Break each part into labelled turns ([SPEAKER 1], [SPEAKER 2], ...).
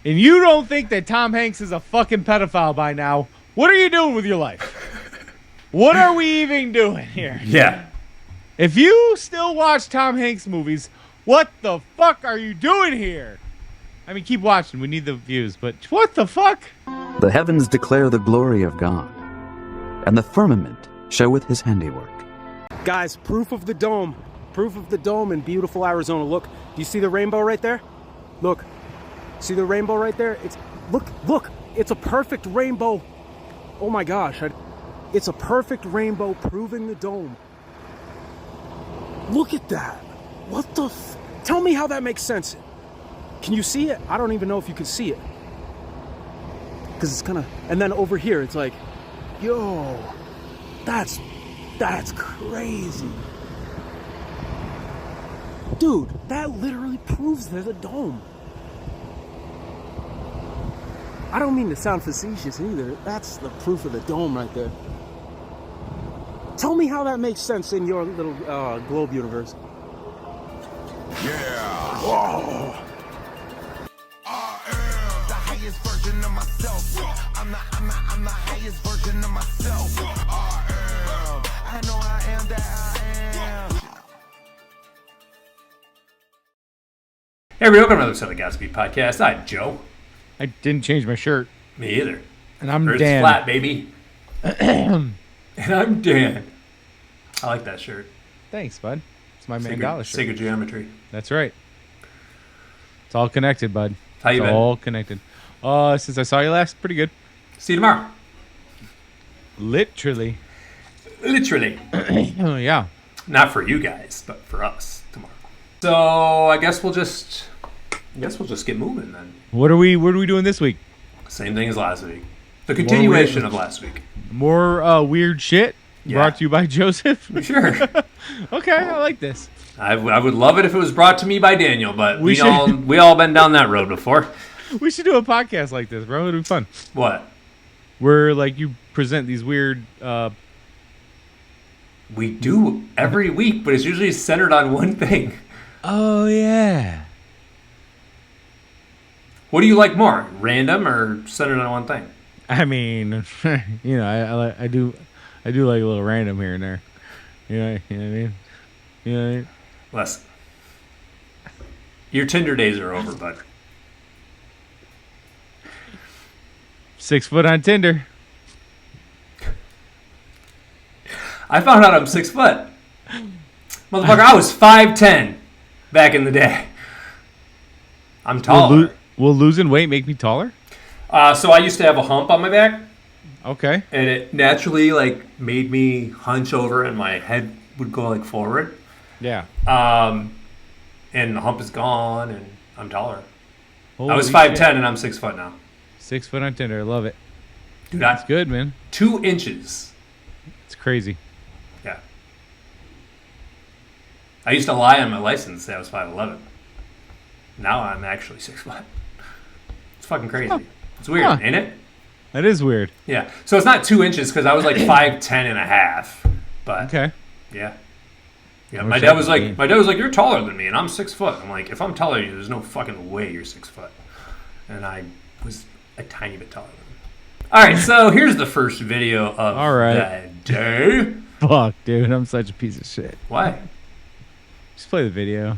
[SPEAKER 1] and you don't think that Tom Hanks is a fucking pedophile by now, what are you doing with your life? What are we even doing here?
[SPEAKER 2] Yeah.
[SPEAKER 1] If you still watch Tom Hanks movies, what the fuck are you doing here? I mean, keep watching. We need the views, but what the fuck?
[SPEAKER 3] The heavens declare the glory of God, and the firmament showeth his handiwork.
[SPEAKER 4] Guys, proof of the dome. Proof of the dome in beautiful Arizona. Look, do you see the rainbow right there? Look. See the rainbow right there? Look. It's a perfect rainbow. Oh my gosh. It's a perfect rainbow proving the dome. Look at that. What the Tell me how that makes sense. Can you see it? I don't even know if you can see it. Because it's kind of... And then over here, it's like, yo, that's crazy. Dude, that literally proves there's a dome. I don't mean to sound facetious either. That's the proof of the dome right there. Tell me how that makes sense in your little globe universe.
[SPEAKER 5] Yeah.
[SPEAKER 4] Whoa.
[SPEAKER 5] I am the highest version of myself. I'm the highest version of myself. I know I am that I am.
[SPEAKER 2] Hey, everybody, welcome to another episode of the Godspeed Podcast. I'm Joe.
[SPEAKER 1] I didn't change my shirt.
[SPEAKER 2] Me either.
[SPEAKER 1] And I'm
[SPEAKER 2] Earth's
[SPEAKER 1] Dan.
[SPEAKER 2] flat, baby. And I'm Dan. I like that shirt.
[SPEAKER 1] Thanks, bud. It's my Mandala shirt.
[SPEAKER 2] Sacred geometry.
[SPEAKER 1] That's right. It's all connected, bud.
[SPEAKER 2] How you
[SPEAKER 1] it's
[SPEAKER 2] been?
[SPEAKER 1] all connected. Since I saw you last, pretty good.
[SPEAKER 2] See you tomorrow.
[SPEAKER 1] Literally. Oh, yeah.
[SPEAKER 2] Not for you guys, but for us tomorrow. So I guess we'll just get moving then.
[SPEAKER 1] What are we doing this week?
[SPEAKER 2] Same thing as last week. The continuation of last week.
[SPEAKER 1] More weird shit brought to you by Joseph?
[SPEAKER 2] Sure.
[SPEAKER 1] Okay, I like this.
[SPEAKER 2] I would love it if it was brought to me by Daniel, but we
[SPEAKER 1] should-
[SPEAKER 2] all been down that road before.
[SPEAKER 1] We should do a podcast like this, bro. It'd be fun.
[SPEAKER 2] What?
[SPEAKER 1] Where, like, you present these weird...
[SPEAKER 2] We do every week, but it's usually centered on one thing.
[SPEAKER 1] Oh, yeah.
[SPEAKER 2] What do you like more, random or centered on one thing?
[SPEAKER 1] I mean, you know, I do like a little random here and there. You know what I mean? You know what I mean?
[SPEAKER 2] Listen, your Tinder days are over, bud.
[SPEAKER 1] 6 foot on Tinder.
[SPEAKER 2] I found out I'm 6 foot. Motherfucker, I was 5'10" back in the day. I'm taller.
[SPEAKER 1] Will losing weight make me taller?
[SPEAKER 2] So I used to have a hump on my back,
[SPEAKER 1] Okay.
[SPEAKER 2] and it naturally made me hunch over, and my head would go forward.
[SPEAKER 1] Yeah.
[SPEAKER 2] And the hump is gone, and I'm taller.
[SPEAKER 1] Holy
[SPEAKER 2] I was 5'10",
[SPEAKER 1] shit.
[SPEAKER 2] and I'm 6 foot now.
[SPEAKER 1] 6 foot on Tinder. I love it.
[SPEAKER 2] Dude,
[SPEAKER 1] That's good, man.
[SPEAKER 2] 2 inches.
[SPEAKER 1] It's crazy.
[SPEAKER 2] Yeah. I used to lie on my license, say I was 5'11". Now I'm actually 6 foot. It's fucking crazy.
[SPEAKER 1] Huh.
[SPEAKER 2] It's weird,
[SPEAKER 1] Huh.
[SPEAKER 2] ain't it?
[SPEAKER 1] That is weird.
[SPEAKER 2] Yeah. So it's not 2 inches because I was 5'10" and a half. But
[SPEAKER 1] Okay.
[SPEAKER 2] yeah. Yeah.
[SPEAKER 1] I
[SPEAKER 2] My
[SPEAKER 1] wish
[SPEAKER 2] dad
[SPEAKER 1] I
[SPEAKER 2] was
[SPEAKER 1] could
[SPEAKER 2] like,
[SPEAKER 1] be.
[SPEAKER 2] you're taller than me, and I'm 6 foot. I'm like, if I'm taller than you, there's no fucking way you're 6 foot. And I was a tiny bit taller than him. All right. So here's the first video of
[SPEAKER 1] All right.
[SPEAKER 2] that day.
[SPEAKER 1] Fuck, dude. I'm such a piece of shit.
[SPEAKER 2] Why?
[SPEAKER 1] Just play the video.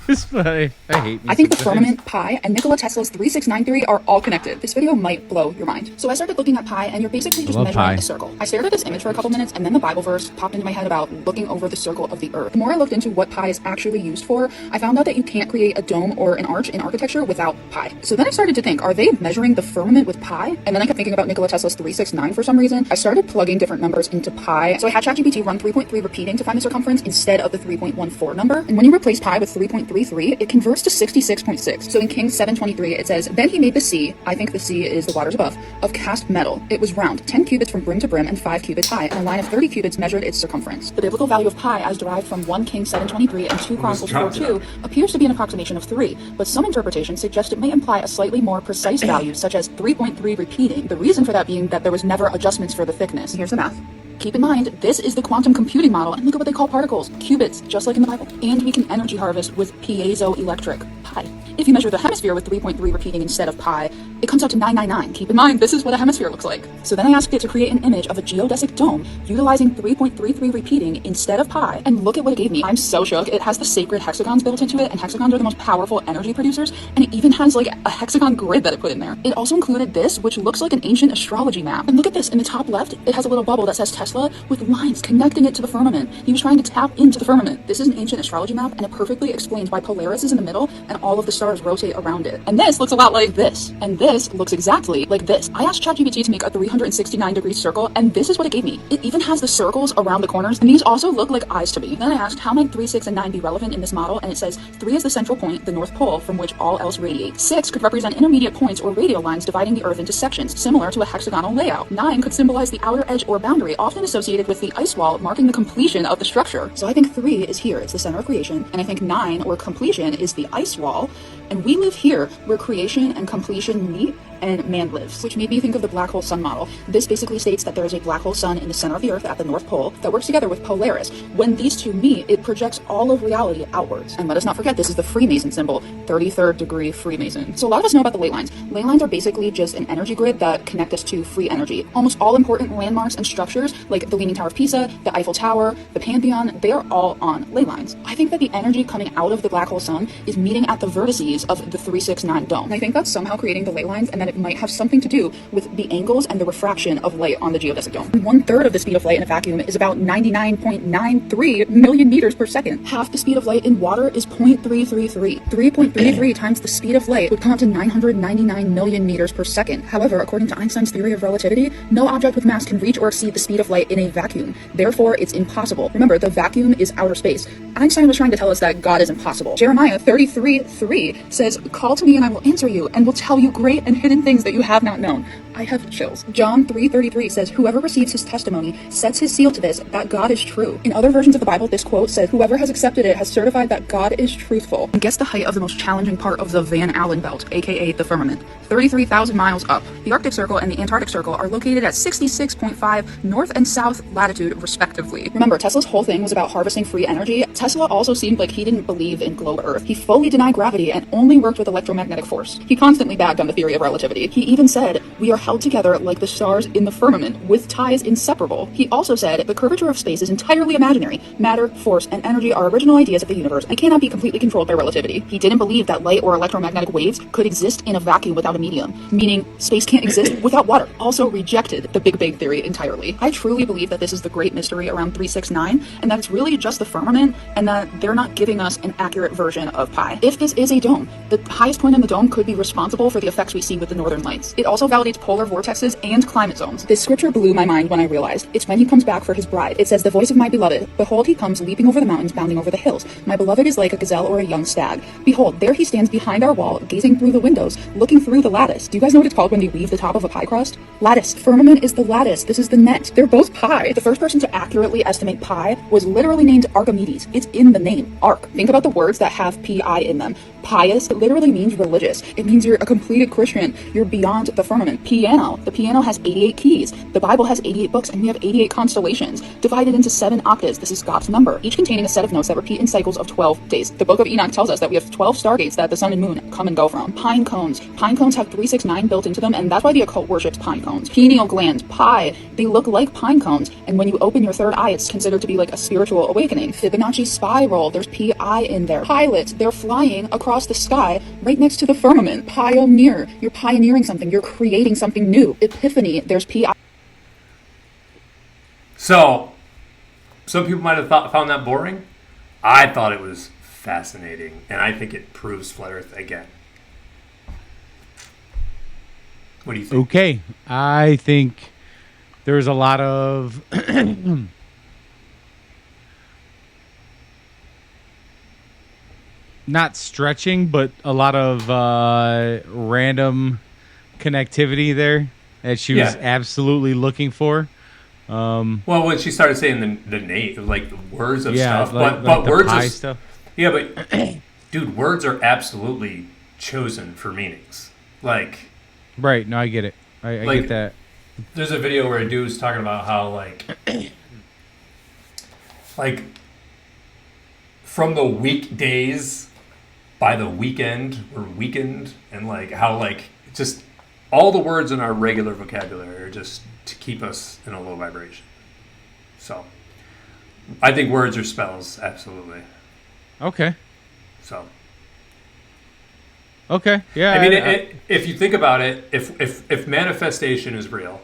[SPEAKER 1] Just play. I hate me.
[SPEAKER 6] I think the
[SPEAKER 1] sometimes.
[SPEAKER 6] firmament, pi, and Nikola Tesla's 3693 theory are all connected. This video might blow your mind. So I started looking at pi, and you're basically just
[SPEAKER 1] love
[SPEAKER 6] measuring
[SPEAKER 1] pi.
[SPEAKER 6] a circle. I stared at this image for a couple minutes, and then the Bible verse popped into my head about looking over the circle of the earth. The more I looked into what pi is actually used for, I found out that you can't create a dome or an arch in architecture without pi. So then I started to think, are they measuring the firmament with pi? And then I kept thinking about Nikola Tesla's 369 for some reason. I started plugging different numbers into pi. So I had ChatGPT run 3.3 repeating to find the circumference instead of the 3.14 number. And when you replace pi with 3.33, it converts to 66.6. So in Kings 7:23, it says, "Then he made the sea," I think the sea is the waters above, "of cast metal. It was round, 10 cubits from brim to brim, and 5 cubits high, and a line of 30 cubits measured its circumference." The biblical value of pi, as derived from 1 Kings 7:23 and 2 Chronicles 4:2, appears to be an approximation of 3, but some interpretations suggest it may imply a slightly more precise value, such as 3.3 repeating. The reason for that being that there was never adjustments for the thickness. Here's the math. Keep in mind, this is the quantum computing model, and look at what they call particles, qubits, just like in the Bible. And we can energy harvest with piezoelectric pi. If you measure the hemisphere with 3.3 repeating instead of pi, it comes out to 999. Keep in mind, this is what a hemisphere looks like. So then I asked it to create an image of a geodesic dome utilizing 3.33 repeating instead of pi, and look at what it gave me. I'm so shook. It has the sacred hexagons built into it, and hexagons are the most powerful energy producers, and it even has like a hexagon grid that it put in there. It also included this, which looks like an ancient astrology map. And look at this, in the top left, it has a little bubble that says Tesla with lines connecting it to the firmament. He was trying to tap into the firmament. This is an ancient astrology map, and it perfectly explains why Polaris is in the middle and all of the stars rotate around it. And this looks a lot like this, and this looks exactly like this. I asked ChatGPT to make a 369-degree circle, and this is what it gave me. It even has the circles around the corners, and these also look like eyes to me. Then I asked, how might 3, 6, and 9 be relevant in this model, and it says 3 is the central point, the North Pole, from which all else radiates. 6 could represent intermediate points or radial lines dividing the Earth into sections, similar to a hexagonal layout. 9 could symbolize the outer edge or boundary, often associated with the ice wall, marking the completion of the structure. So I think 3 is here, it's the center of creation, and I think 9, or completion, is the ice wall, and we live here where creation and completion meet and man lives, which made me think of the black hole sun model. This basically states that there is a black hole sun in the center of the Earth at the North Pole that works together with Polaris. When these two meet, it projects all of reality outwards. And let us not forget, this is the Freemason symbol, 33rd degree Freemason. So a lot of us know about the ley lines. Ley lines are basically just an energy grid that connect us to free energy. Almost all important landmarks and structures, like the Leaning Tower of Pisa, the Eiffel Tower, the Pantheon, they are all on ley lines. I think that the energy coming out of the black hole sun is meeting at the vertices of the 369 dome. And I think that's somehow creating the ley lines, and that it might have something to do with the angles and the refraction of light on the geodesic dome. 1/3 of the speed of light in a vacuum is about 99.93 million meters per second. Half the speed of light in water is 0.333. 3.33 times the speed of light would come up to 999 million meters per second. However, according to Einstein's theory of relativity, no object with mass can reach or exceed the speed of light in a vacuum. Therefore, it's impossible. Remember, the vacuum is outer space. Einstein was trying to tell us that God is impossible. Jeremiah 33:3 says, "Call to me and I will answer you and will tell you great and hidden things that you have not known." I have chills. John 3:33 says, "Whoever receives his testimony sets his seal to this, that God is true." In other versions of the Bible, this quote says, "Whoever has accepted it has certified that God is truthful." And guess the height of the most challenging part of the Van Allen belt, aka the firmament. 33,000 miles up. The Arctic Circle and the Antarctic Circle are located at 66.5 north and south latitude, respectively. Remember, Tesla's whole thing was about harvesting free energy. Tesla also seemed like he didn't believe in globe Earth. He fully denied gravity and only worked with electromagnetic force. He constantly bagged on the theory of relativity. He even said, "We are held together like the stars in the firmament, with ties inseparable." He also said, "The curvature of space is entirely imaginary. Matter, force, and energy are original ideas of the universe and cannot be completely controlled by relativity." He didn't believe that light or electromagnetic waves could exist in a vacuum without a medium, meaning space can't exist without water. Also rejected the Big Bang Theory entirely. I truly believe that this is the great mystery around 369, and that it's really just the firmament, and that they're not giving us an accurate version of pi. If this is a dome, the highest point in the dome could be responsible for the effects we see with the northern lights. It also validates polar vortexes and climate zones. This scripture blew my mind when I realized it's when he comes back for his bride. It says, "The voice of my beloved, behold, he comes leaping over the mountains, bounding over the hills. My beloved is like a gazelle or a young stag. Behold, there he stands behind our wall, gazing through the windows, looking through the lattice." Do you guys know what it's called when they weave the top of a pie crust? Lattice. Firmament is the lattice. This is the net. They're both pi. The first person to accurately estimate pi was literally named Archimedes. It's in the name, arc. Think about the words that have P-I in them. Pious literally means religious. It means you're a completed Christian. You're beyond the firmament. Piano. The piano has 88 keys. The Bible has 88 books, and we have 88 constellations, divided into 7 octaves. This is God's number, each containing a set of notes that repeat in cycles of 12 days. The book of Enoch tells us that we have 12 stargates that the sun and moon come and go from. Pine cones. Pine cones have 369 built into them, and that's why the occult worships pine cones. Pineal gland. Pi. They look like pine cones, and when you open your third eye, it's considered to be like a spiritual awakening. Fibonacci spiral. There's Pi in there. Pilot. They're flying across the sky right next to the firmament. Pioneer. You're pioneering something. You're creating something new. Epiphany. There's Pi.
[SPEAKER 2] So, some people might have found that boring. I thought it was fascinating, and I think it proves flat Earth again. What do you think?
[SPEAKER 1] Okay, I think there's a lot of not stretching, but a lot of random connectivity there that she was absolutely looking for.
[SPEAKER 2] Well, when she started saying the name, like the words of stuff,
[SPEAKER 1] like
[SPEAKER 2] but
[SPEAKER 1] the
[SPEAKER 2] words
[SPEAKER 1] pie
[SPEAKER 2] are
[SPEAKER 1] stuff.
[SPEAKER 2] Yeah, but dude, words are absolutely chosen for meanings. Like,
[SPEAKER 1] right? No, I get it. I
[SPEAKER 2] like,
[SPEAKER 1] get that.
[SPEAKER 2] There's a video where a dude's talking about how like from the weekdays by the weekend or weakened, and like how like just all the words in our regular vocabulary are just to keep us in a low vibration. So I think words are spells, absolutely.
[SPEAKER 1] Okay.
[SPEAKER 2] So
[SPEAKER 1] okay, yeah.
[SPEAKER 2] I mean, if you think about it, if manifestation is real,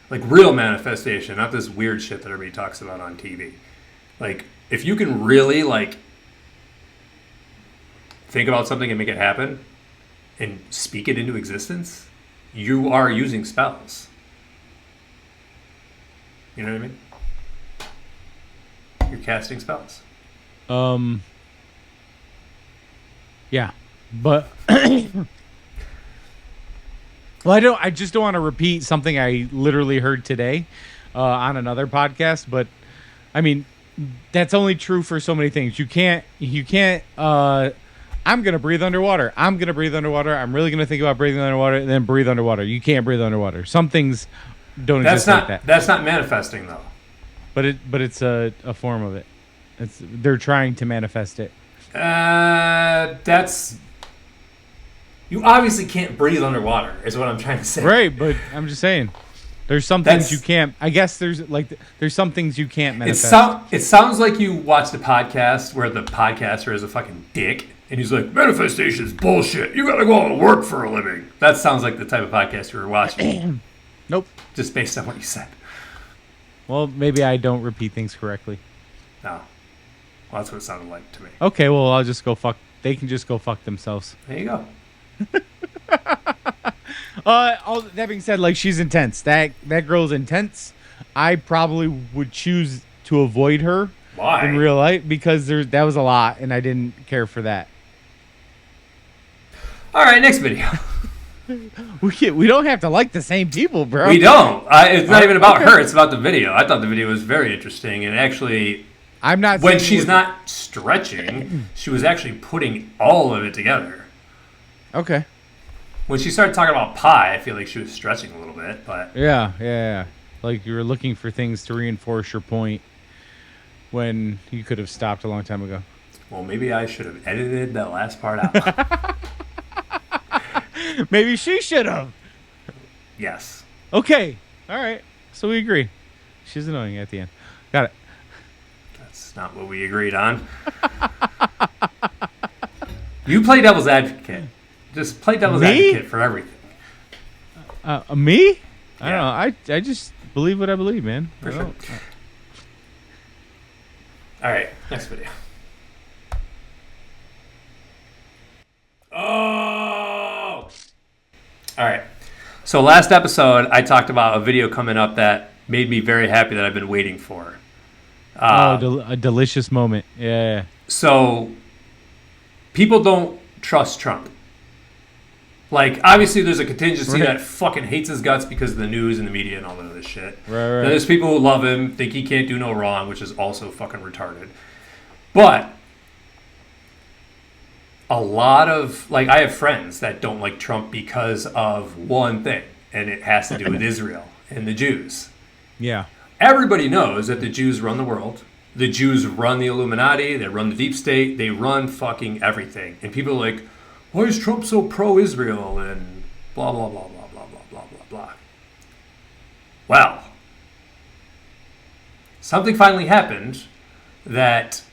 [SPEAKER 2] like real manifestation, not this weird shit that everybody talks about on TV, like if you can really like think about something and make it happen and speak it into existence, you are using spells. You know what I mean? You're casting spells.
[SPEAKER 1] Yeah, but well, I just don't want to repeat something I literally heard today on another podcast. But I mean, that's only true for so many things. You can't. I'm gonna breathe underwater. I'm gonna breathe underwater. I'm really gonna think about breathing underwater and then breathe underwater. You can't breathe underwater. Some things don't exist like that.
[SPEAKER 2] That's not manifesting though.
[SPEAKER 1] But it's a form of it. They're trying to manifest it.
[SPEAKER 2] That's you obviously can't breathe underwater is what I'm trying to say.
[SPEAKER 1] Right, but I'm just saying there's some things you can't. I guess there's some things you can't manifest.
[SPEAKER 2] It sounds like you watched a podcast where the podcaster is a fucking dick and he's like, manifestation is bullshit. You gotta go out and work for a living. That sounds like the type of podcast you were watching.
[SPEAKER 1] Nope.
[SPEAKER 2] Just based on what you said.
[SPEAKER 1] Well, maybe I don't repeat things correctly.
[SPEAKER 2] No. Well, that's what it sounded like to me.
[SPEAKER 1] Okay, well, I'll just go fuck. They can just go fuck themselves.
[SPEAKER 2] There you go.
[SPEAKER 1] All that being said, like, she's intense. That girl's intense. I probably would choose to avoid her.
[SPEAKER 2] Why?
[SPEAKER 1] In real life, because that was a lot, and I didn't care for that.
[SPEAKER 2] All right, next video.
[SPEAKER 1] We don't have to like the same people, bro.
[SPEAKER 2] We don't. It's not even about her. It's about the video. I thought the video was very interesting, and actually,
[SPEAKER 1] I'm not.
[SPEAKER 2] When she's not stretching, she was actually putting all of it together.
[SPEAKER 1] Okay.
[SPEAKER 2] When she started talking about pie, I feel like she was stretching a little bit, but
[SPEAKER 1] yeah. Like you were looking for things to reinforce your point when you could have stopped a long time ago.
[SPEAKER 2] Well, maybe I should have edited that last part out.
[SPEAKER 1] Maybe she should have.
[SPEAKER 2] Yes.
[SPEAKER 1] Okay. All right. So we agree. She's annoying at the end. Got it.
[SPEAKER 2] That's not what we agreed on. You play devil's advocate. Just play devil's advocate for everything.
[SPEAKER 1] Me? I don't know. I just believe what I believe, man.
[SPEAKER 2] For sure. All right. Next video. Oh! All right. So last episode, I talked about a video coming up that made me very happy that I've been waiting for.
[SPEAKER 1] A delicious moment. Yeah.
[SPEAKER 2] So people don't trust Trump. Like, obviously, there's a contingency that fucking hates his guts because of the news and the media and all that other shit.
[SPEAKER 1] Right.
[SPEAKER 2] And there's people who love him, think he can't do no wrong, which is also fucking retarded. But a lot of, like, I have friends that don't like Trump because of one thing, and it has to do with Israel and the Jews.
[SPEAKER 1] Yeah.
[SPEAKER 2] Everybody knows that the Jews run the world. The Jews run the Illuminati. They run the deep state. They run fucking everything. And people are like, why is Trump so pro-Israel and blah, blah, blah, blah, blah, blah, blah, blah, blah. Well, something finally happened that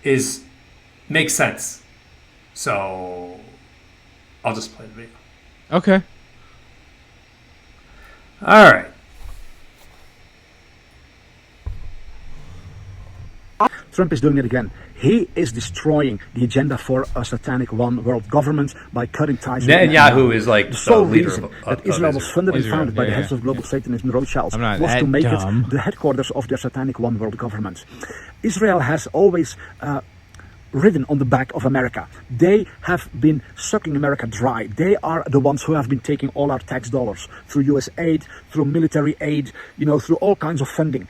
[SPEAKER 2] makes sense. So I'll just play the video.
[SPEAKER 1] Okay.
[SPEAKER 2] All right.
[SPEAKER 7] Trump is doing it again. He is destroying the agenda for a satanic one world government by cutting ties with
[SPEAKER 2] Netanyahu is like
[SPEAKER 7] the sole
[SPEAKER 2] leader
[SPEAKER 7] reason
[SPEAKER 2] of
[SPEAKER 7] that Israel was fundamentally founded by the
[SPEAKER 1] yeah.
[SPEAKER 7] heads of global Satanism, Rothschilds,
[SPEAKER 1] I'm not
[SPEAKER 7] was
[SPEAKER 1] that
[SPEAKER 7] to make
[SPEAKER 1] dumb.
[SPEAKER 7] it the headquarters of their satanic one world government. Israel has always ridden on the back of America. They have been sucking America dry. They are the ones who have been taking all our tax dollars through US aid, through military aid, through all kinds of funding.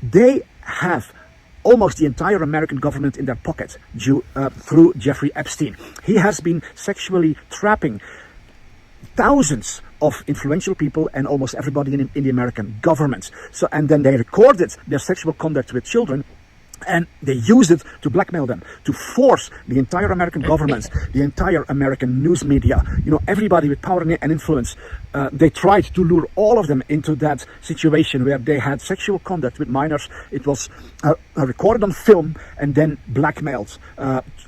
[SPEAKER 7] They have almost the entire American government in their pocket through Jeffrey Epstein. He has been sexually trapping thousands of influential people and almost everybody in the American government. And then they recorded their sexual conduct with children And they used it to blackmail them, to force the entire American government, the entire American news media, everybody with power and influence. They tried to lure all of them into that situation where they had sexual conduct with minors. It was recorded on film and then blackmailed,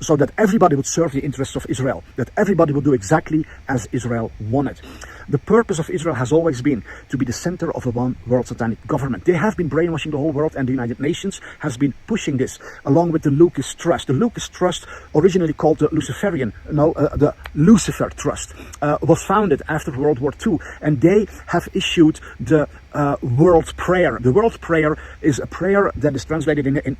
[SPEAKER 7] so that everybody would serve the interests of Israel, that everybody would do exactly as Israel wanted. The purpose of Israel has always been to be the center of a one world satanic government. They have been brainwashing the whole world, and the United Nations has been pushing this along with the Lucas Trust. The Lucas Trust, originally called the the Lucifer Trust, was founded after World War II, and they have issued the World Prayer. The World Prayer is a prayer that is translated in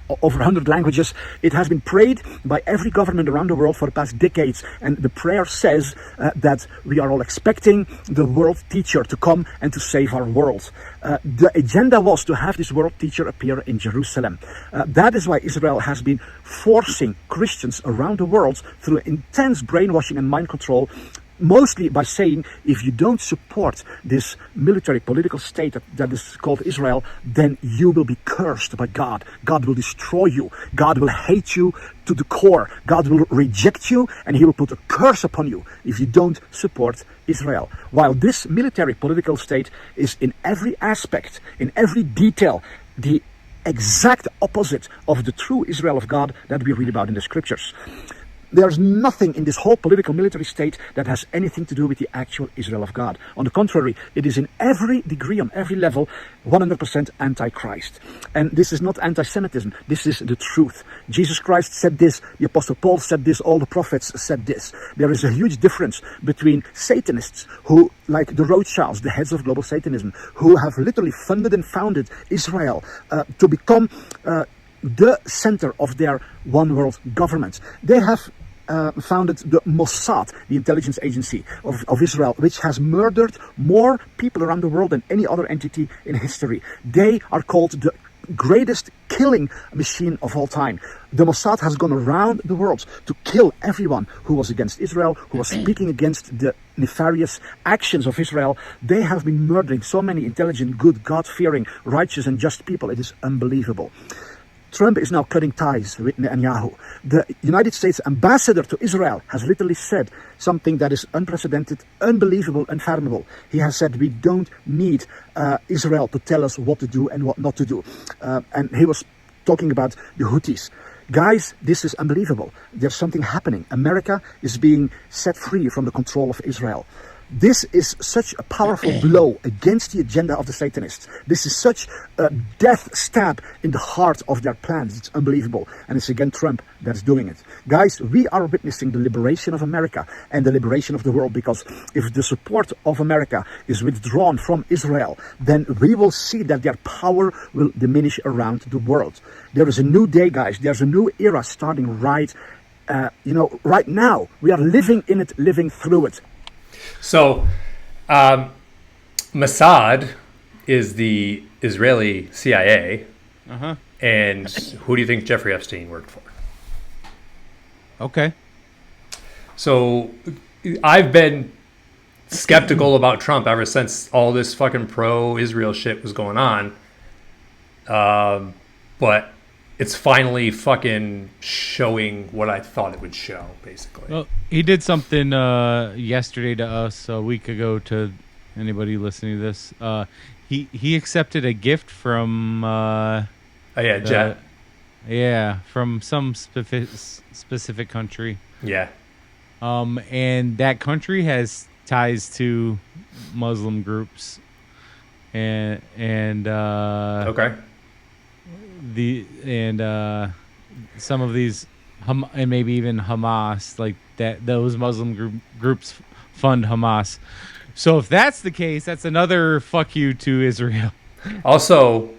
[SPEAKER 7] over 100 languages. It has been prayed by every government around the world for the past decades, and the prayer says that we are all expecting the world teacher to come and to save our world. The agenda was to have this world teacher appear in Jerusalem. That is why Israel has been forcing Christians around the world through intense brainwashing and mind control, mostly by saying, if you don't support this military political state that is called Israel, then you will be cursed by God. God will destroy you. God will hate you to the core. God will reject you, and he will put a curse upon you if you don't support Israel. While this military political state is in every aspect, in every detail, the exact opposite of the true Israel of God that we read about in the scriptures. There's nothing in this whole political military state that has anything to do with the actual Israel of God. On the contrary, it is in every degree, on every level, 100% anti-Christ. And this is not anti-Semitism. This is the truth. Jesus Christ said this, the Apostle Paul said this, all the prophets said this. There is a huge difference between Satanists who, like the Rothschilds, the heads of global Satanism, who have literally funded and founded Israel to become the center of their one world government. They have founded the Mossad, the intelligence agency of Israel, which has murdered more people around the world than any other entity in history. They are called the greatest killing machine of all time. The Mossad has gone around the world to kill everyone who was against Israel, who was speaking against the nefarious actions of Israel. They have been murdering so many intelligent, good, God-fearing, righteous and just people. It is unbelievable. Trump is now cutting ties with Netanyahu. The United States ambassador to Israel has literally said something that is unprecedented, unbelievable, unfathomable. He has said we don't need Israel to tell us what to do and what not to do. And he was talking about the Houthis. Guys, this is unbelievable. There's something happening. America is being set free from the control of Israel. This is such a powerful blow against the agenda of the Satanists. This is such a death stab in the heart of their plans. It's unbelievable. And it's again Trump that's doing it. Guys, we are witnessing the liberation of America and the liberation of the world, because if the support of America is withdrawn from Israel, then we will see that their power will diminish around the world. There is a new day, guys. There's a new era starting right now. We are living in it, living through it.
[SPEAKER 2] So, Mossad is the Israeli CIA, and who do you think Jeffrey Epstein worked for?
[SPEAKER 1] Okay.
[SPEAKER 2] So, I've been skeptical about Trump ever since all this fucking pro-Israel shit was going on, but it's finally fucking showing what I thought it would show, basically.
[SPEAKER 1] Well, he did something yesterday to us, a week ago, to anybody listening to this. He accepted a gift from...
[SPEAKER 2] Jet.
[SPEAKER 1] From some specific country.
[SPEAKER 2] Yeah.
[SPEAKER 1] And that country has ties to Muslim groups. And
[SPEAKER 2] Okay.
[SPEAKER 1] Some of these and maybe even Hamas, like that, those Muslim groups fund Hamas. So if that's the case, that's another fuck you to Israel.
[SPEAKER 2] Also,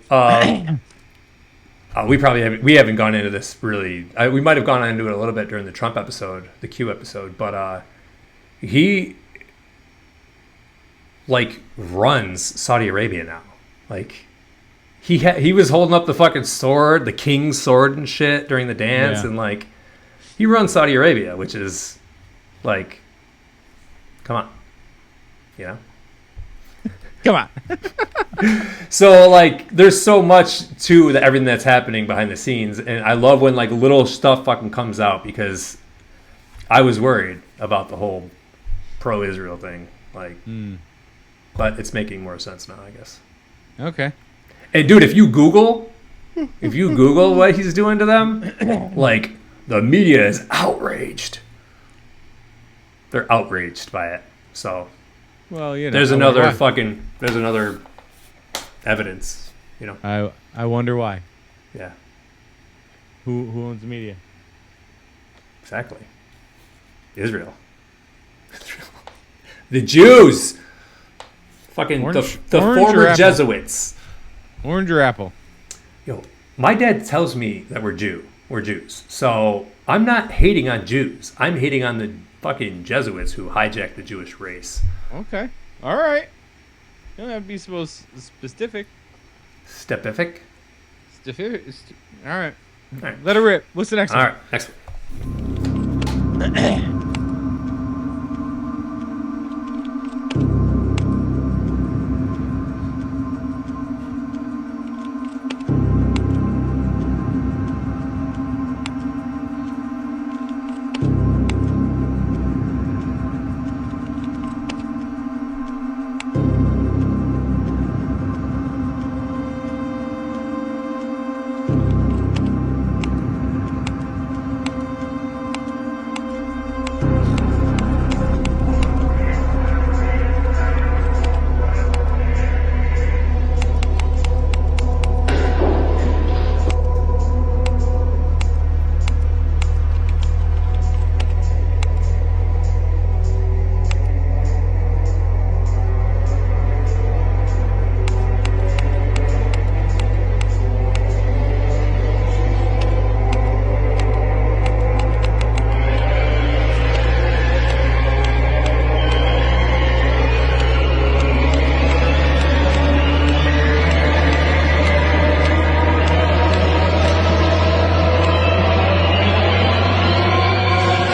[SPEAKER 2] we haven't gone into this really. We might have gone into it a little bit during the Trump episode, the Q episode, but he runs Saudi Arabia now. He was holding up the fucking sword, the king's sword and shit during the dance, and he runs Saudi Arabia, which is come on,
[SPEAKER 1] Come on.
[SPEAKER 2] So like, there's so much to everything that's happening behind the scenes, and I love when like little stuff fucking comes out because I was worried about the whole pro-Israel thing, like, but it's making more sense now, I guess.
[SPEAKER 1] Okay.
[SPEAKER 2] And dude, if you Google what he's doing to them, like the media is outraged. They're outraged by it. So
[SPEAKER 1] Well, you know.
[SPEAKER 2] there's
[SPEAKER 1] I wonder
[SPEAKER 2] another
[SPEAKER 1] why.
[SPEAKER 2] there's another evidence, you know.
[SPEAKER 1] I wonder why.
[SPEAKER 2] Yeah,
[SPEAKER 1] Who owns the media?
[SPEAKER 2] exactly. Israel. The Jews. Fucking
[SPEAKER 1] Orange-
[SPEAKER 2] the
[SPEAKER 1] orange or
[SPEAKER 2] former
[SPEAKER 1] apple?
[SPEAKER 2] Jesuits.
[SPEAKER 1] Orange or apple?
[SPEAKER 2] Yo, my dad tells me that we're Jews. So I'm not hating on Jews. I'm hating on the fucking Jesuits who hijacked the Jewish race.
[SPEAKER 1] Okay. All right. You don't have to be specific.
[SPEAKER 2] Stepific?
[SPEAKER 1] All right.
[SPEAKER 2] All right.
[SPEAKER 1] Let it rip. What's the next
[SPEAKER 2] All
[SPEAKER 1] one?
[SPEAKER 2] right. Next one.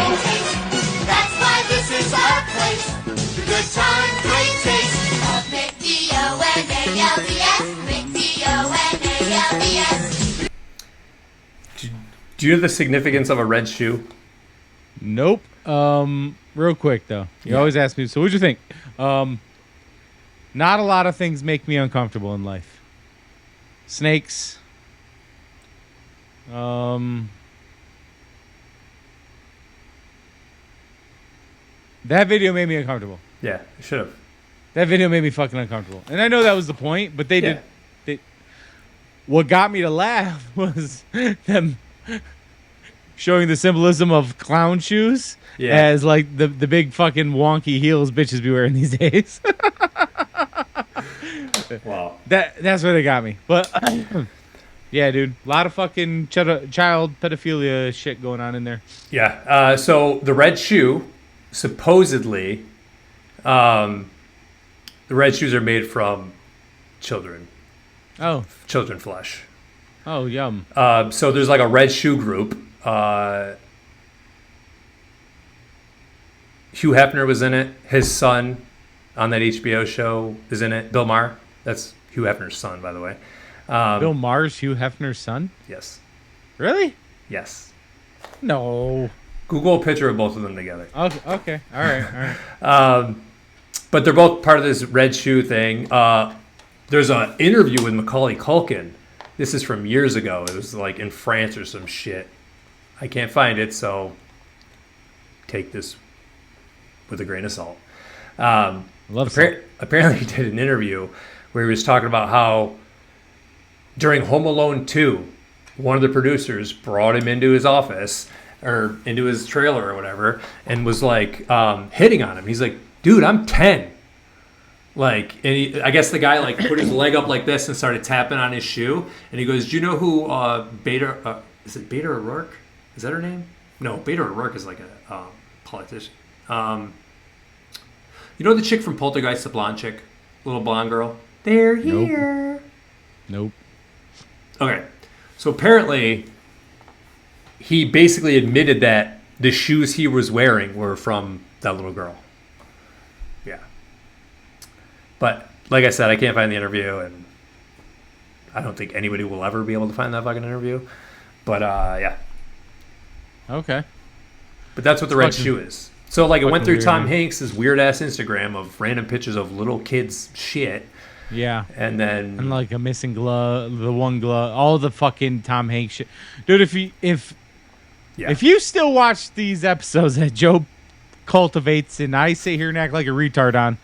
[SPEAKER 5] That's why this is our place. The good time, great taste of McDonald's, McDonald's.
[SPEAKER 2] Do you know the significance of a red shoe?
[SPEAKER 1] Nope. Real quick though. You always ask me. So what'd you think? Not a lot of things make me uncomfortable in life. Snakes. That video made me uncomfortable.
[SPEAKER 2] Yeah, it should have.
[SPEAKER 1] That video made me fucking uncomfortable. And I know that was the point, but they
[SPEAKER 2] Yeah.
[SPEAKER 1] did. What got me to laugh was them showing the symbolism of clown shoes
[SPEAKER 2] Yeah.
[SPEAKER 1] as like the big fucking wonky heels bitches be wearing these days.
[SPEAKER 2] Wow.
[SPEAKER 1] That's where they got me. But yeah, dude, a lot of fucking child pedophilia shit going on in there.
[SPEAKER 2] Yeah. So the red shoe, supposedly, the red shoes are made from children flesh.
[SPEAKER 1] Oh, yum.
[SPEAKER 2] So there's like a red shoe group. Hugh Hefner was in it. His son on that HBO show is in it. Bill Maher. That's Hugh Hefner's son, by the way.
[SPEAKER 1] Bill Maher's Hugh Hefner's son?
[SPEAKER 2] Yes.
[SPEAKER 1] Really?
[SPEAKER 2] Yes.
[SPEAKER 1] No.
[SPEAKER 2] Google a picture of both of them together.
[SPEAKER 1] Okay. All right.
[SPEAKER 2] But they're both part of this red shoe thing. There's an interview with Macaulay Culkin. This is from years ago. It was like in France or some shit. I can't find it, so take this with a grain of salt.
[SPEAKER 1] Love salt.
[SPEAKER 2] Apparently he did an interview where he was talking about how during Home Alone 2, one of the producers brought him into his office or into his trailer or whatever and was like hitting on him. He's like, dude, I'm 10. Like, and I guess the guy like put his leg up like this and started tapping on his shoe. And he goes, do you know who is it Beta O'Rourke? Is that her name? No, Beta O'Rourke is like a politician. You know the chick from Poltergeist, the blonde chick? Little blonde girl? They're here.
[SPEAKER 1] Nope.
[SPEAKER 2] Okay. So apparently, he basically admitted that the shoes he was wearing were from that little girl. Yeah. But like I said, I can't find the interview, and I don't think anybody will ever be able to find that fucking interview. But yeah.
[SPEAKER 1] Okay.
[SPEAKER 2] But that's what the red shoe is. So like it went through
[SPEAKER 1] weird,
[SPEAKER 2] Tom
[SPEAKER 1] man.
[SPEAKER 2] Hanks' weird ass Instagram of random pictures of little kids' shit,
[SPEAKER 1] Yeah.
[SPEAKER 2] and then
[SPEAKER 1] And like a missing glove, the one glove, all the fucking Tom Hanks shit. Dude, if you still watch these episodes that Joe cultivates and I sit here and act like a retard on,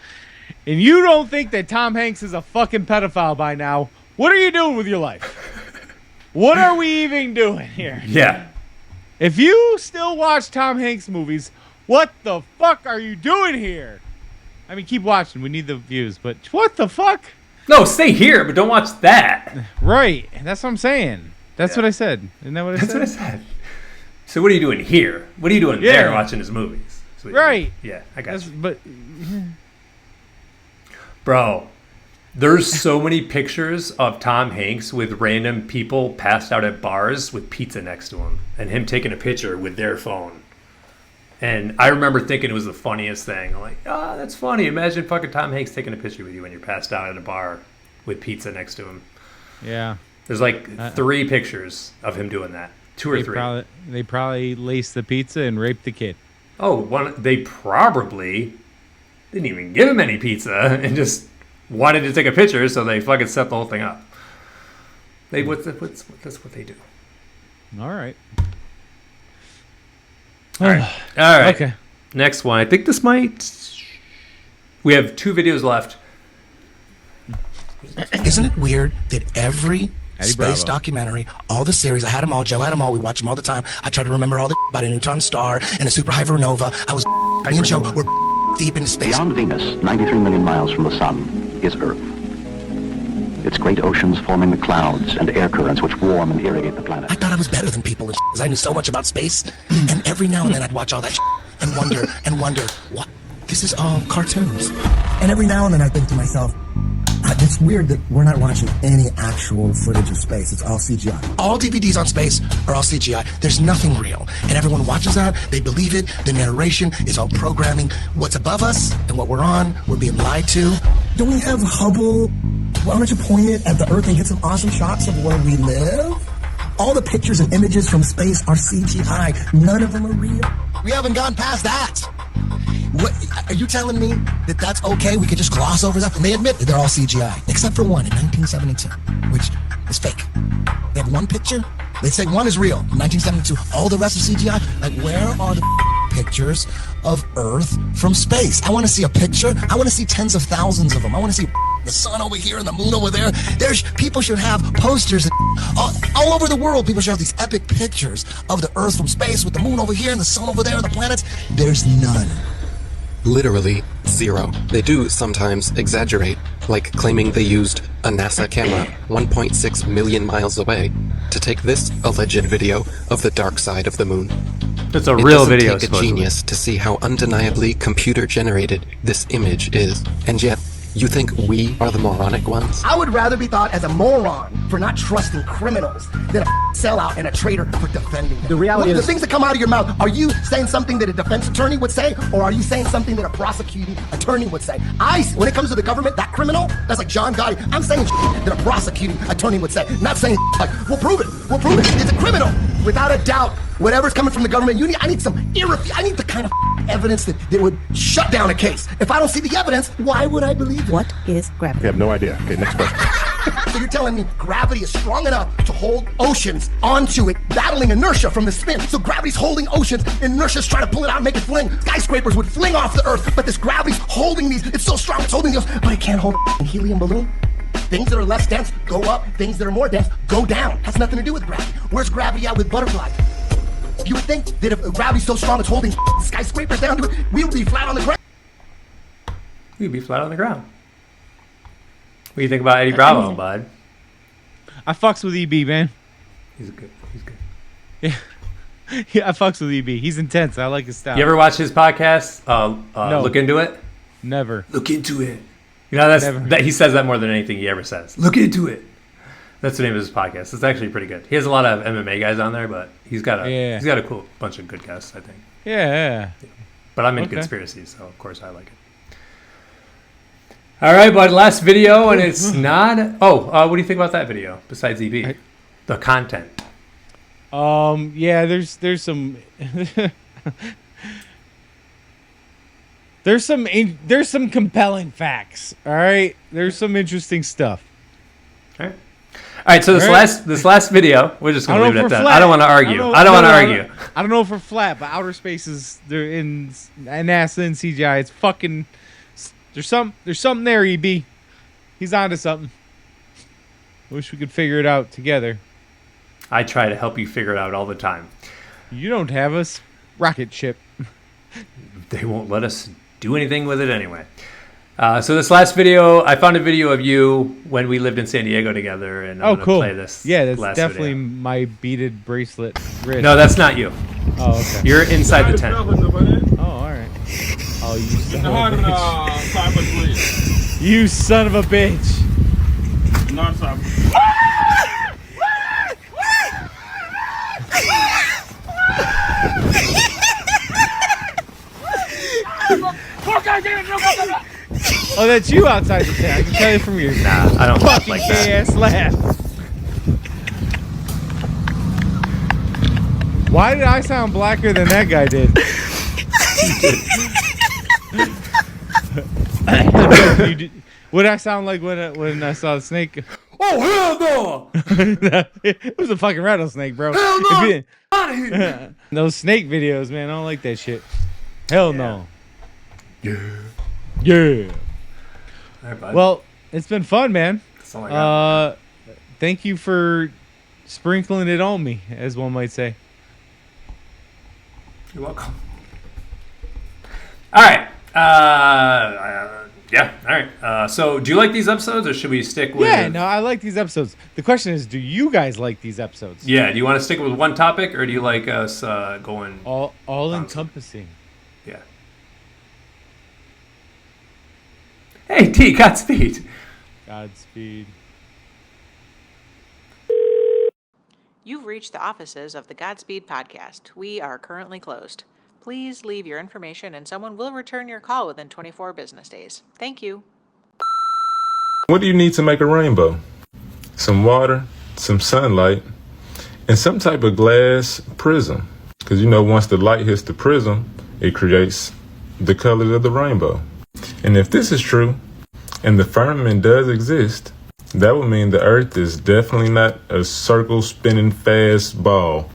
[SPEAKER 1] and you don't think that Tom Hanks is a fucking pedophile by now, what are you doing with your life? What are we even doing here?
[SPEAKER 2] yeah.
[SPEAKER 1] If you still watch Tom Hanks movies, what the fuck are you doing here? I mean, keep watching. We need the views, but what the fuck?
[SPEAKER 2] No, stay here, but don't watch that.
[SPEAKER 1] Right. That's what I'm saying. That's what I said. Isn't that what I
[SPEAKER 2] That's
[SPEAKER 1] said?
[SPEAKER 2] what I said. So what are you doing here? What are you doing there watching his movies? That's what you're
[SPEAKER 1] Right.
[SPEAKER 2] doing. Yeah, I got you.
[SPEAKER 1] But
[SPEAKER 2] Bro, there's so many pictures of Tom Hanks with random people passed out at bars with pizza next to him and him taking a picture with their phone. And I remember thinking it was the funniest thing. I'm like, that's funny. Imagine fucking Tom Hanks taking a picture with you when you're passed out at a bar with pizza next to him.
[SPEAKER 1] yeah.
[SPEAKER 2] There's like 3 pictures of him doing that. 2 or 3.
[SPEAKER 1] They probably laced the pizza and raped the kid.
[SPEAKER 2] They probably didn't even give him any pizza and just wanted to take a picture, so they fucking set the whole thing up. That's what they do.
[SPEAKER 1] All right.
[SPEAKER 2] All right.
[SPEAKER 1] Okay.
[SPEAKER 2] Next one. I think this might. We have 2 videos left.
[SPEAKER 8] Isn't it weird that every
[SPEAKER 1] Eddie
[SPEAKER 8] space
[SPEAKER 1] Bravo.
[SPEAKER 8] documentary, all the series, I had them all, Joe had them all, we watch them all the time. I try to remember all the about a neutron star and a super hypernova. Me and Joe were deep into space.
[SPEAKER 3] Beyond Venus, 93 million miles from the sun, is Earth. Its great oceans forming the clouds and air currents which warm and irrigate the planet.
[SPEAKER 8] I thought I was better than people because I knew so much about space. And every now and then I'd watch all that and wonder, what? This is all cartoons.
[SPEAKER 9] And every now and then I think to myself, it's weird that we're not watching any actual footage of space. It's all CGI.
[SPEAKER 8] All DVDs on space are all CGI. There's nothing real. And everyone watches that. They believe it. The narration is all programming. What's above us and what we're on, we're being lied to.
[SPEAKER 9] Don't we have Hubble? Why don't you point it at the Earth and get some awesome shots of where we live? All the pictures and images from space are CGI. None of them are real.
[SPEAKER 8] We haven't gone past that. What, are you telling me that that's okay? We could just gloss over that? And they admit that they're all CGI, except for one in 1972, which is fake. They have one picture. They say one is real. In 1972, all the rest is CGI. Like, where are the pictures of Earth from space? I want to see a picture. I want to see tens of thousands of them. I want to see the sun over here and the moon over there. People should have posters all over the world. People should have these epic pictures of the Earth from space with the moon over here and the sun over there and the planets. There's none.
[SPEAKER 10] Literally zero. They do sometimes exaggerate, like claiming they used a NASA camera 1.6 million miles away to take this alleged video of the dark side of the moon.
[SPEAKER 2] It's a
[SPEAKER 10] It
[SPEAKER 2] real
[SPEAKER 10] doesn't
[SPEAKER 2] video,
[SPEAKER 10] take a
[SPEAKER 2] supposedly.
[SPEAKER 10] genius to see how undeniably computer-generated this image is, and yet you think we are the moronic ones?
[SPEAKER 8] I would rather be thought as a moron for not trusting criminals than a sellout and a traitor for defending them.
[SPEAKER 4] The reality
[SPEAKER 8] The
[SPEAKER 4] is-
[SPEAKER 8] things that come out of your mouth, are you saying something that a defense attorney would say, or are you saying something that a prosecuting attorney would say? When it comes to the government, that criminal, that's like John Gotti, I'm saying that a prosecuting attorney would say, not saying like, we'll prove it, it's a criminal. Without a doubt, whatever's coming from the government, I need the kind of evidence that would shut down a case. If I don't see the evidence, why would I believe it?
[SPEAKER 11] What is gravity?
[SPEAKER 12] I have no idea. Okay, next question.
[SPEAKER 8] So you're telling me gravity is strong enough to hold oceans onto it, battling inertia from the spin. So gravity's holding oceans, and inertia's trying to pull it out and make it fling. Skyscrapers would fling off the Earth, but this gravity's holding these. It's so strong, it's holding these, but it can't hold a helium balloon. Things that are less dense go up, things that are more dense go down. Has nothing to do with gravity. Where's gravity at with butterflies? You would think that if gravity's so strong it's holding skyscrapers down to it, we would be flat on the ground.
[SPEAKER 2] We'd be flat on the ground. What do you think about Eddie Bravo, bud?
[SPEAKER 1] I fucks with EB, man.
[SPEAKER 2] He's good.
[SPEAKER 1] Yeah. Yeah, I fucks with EB. He's intense. I like his style.
[SPEAKER 2] You ever watch his podcast?
[SPEAKER 1] No.
[SPEAKER 2] Look Into It?
[SPEAKER 1] Never.
[SPEAKER 2] Look Into It. You know, that he says that more than anything he ever says. Look into it. That's the name of his podcast. It's actually pretty good. He has a lot of MMA guys on there, but he's got a cool bunch of good guests, I think.
[SPEAKER 1] Yeah.
[SPEAKER 2] But I'm into
[SPEAKER 1] Okay.
[SPEAKER 2] conspiracies, so of course I like it. All right, bud. Last video, and it's not. Oh, what do you think about that video? Besides EB, the content.
[SPEAKER 1] Yeah, there's some there's some compelling facts. All right, there's some interesting stuff.
[SPEAKER 2] All right. So this last video, we're just gonna leave it at that.
[SPEAKER 1] Flat.
[SPEAKER 2] I don't want to argue. I don't want to argue.
[SPEAKER 1] I don't know if we're flat, but outer space is they're in NASA and CGI. It's fucking. There's something there, EB. He's onto something. Wish we could figure it out together.
[SPEAKER 2] I try to help you figure it out all the time.
[SPEAKER 1] You don't have a rocket ship.
[SPEAKER 2] They won't let us do anything with it anyway. So this last video, I found a video of you when we lived in San Diego together, and I'm gonna play this.
[SPEAKER 1] Yeah, that's
[SPEAKER 2] last
[SPEAKER 1] definitely
[SPEAKER 2] video.
[SPEAKER 1] my beaded bracelet wrist.
[SPEAKER 2] No, that's not you.
[SPEAKER 1] Oh, okay.
[SPEAKER 2] You're inside the tent.
[SPEAKER 1] Oh, all right. Oh, you son of a bitch. You son of a bitch. Oh, that's you outside the tent. I can tell you from your
[SPEAKER 2] I don't laugh
[SPEAKER 1] fucking
[SPEAKER 2] like
[SPEAKER 1] gay
[SPEAKER 2] that.
[SPEAKER 1] ass laugh. Why did I sound blacker than that guy did? What did I sound like when I saw the snake?
[SPEAKER 2] Oh hell no!
[SPEAKER 1] It was a fucking rattlesnake, bro.
[SPEAKER 2] Hell no! Out of here!
[SPEAKER 1] Those snake videos, man. I don't like that shit. Hell no.
[SPEAKER 2] Yeah.
[SPEAKER 1] Yeah.
[SPEAKER 2] All right, bud.
[SPEAKER 1] Well, it's been fun, man.
[SPEAKER 2] That's all I got.
[SPEAKER 1] Thank you for sprinkling it on me, as one might say.
[SPEAKER 2] You're welcome. All right. Yeah. All right. So, do you like these episodes, or should we stick with?
[SPEAKER 1] Yeah, no, I like these episodes. The question is, do you guys like these episodes?
[SPEAKER 2] Yeah. Do you want to stick with one topic, or do you like us going
[SPEAKER 1] all encompassing?
[SPEAKER 2] Yeah. Hey, T. Godspeed.
[SPEAKER 1] Godspeed.
[SPEAKER 11] You've reached the offices of the Godspeed podcast. We are currently closed. Please leave your information and someone will return your call within 24 business days. Thank you.
[SPEAKER 12] What do you need to make a rainbow? Some water, some sunlight, and some type of glass prism. Because once the light hits the prism, it creates the colors of the rainbow. And if this is true, and the firmament does exist, that would mean the Earth is definitely not a circle spinning fast ball.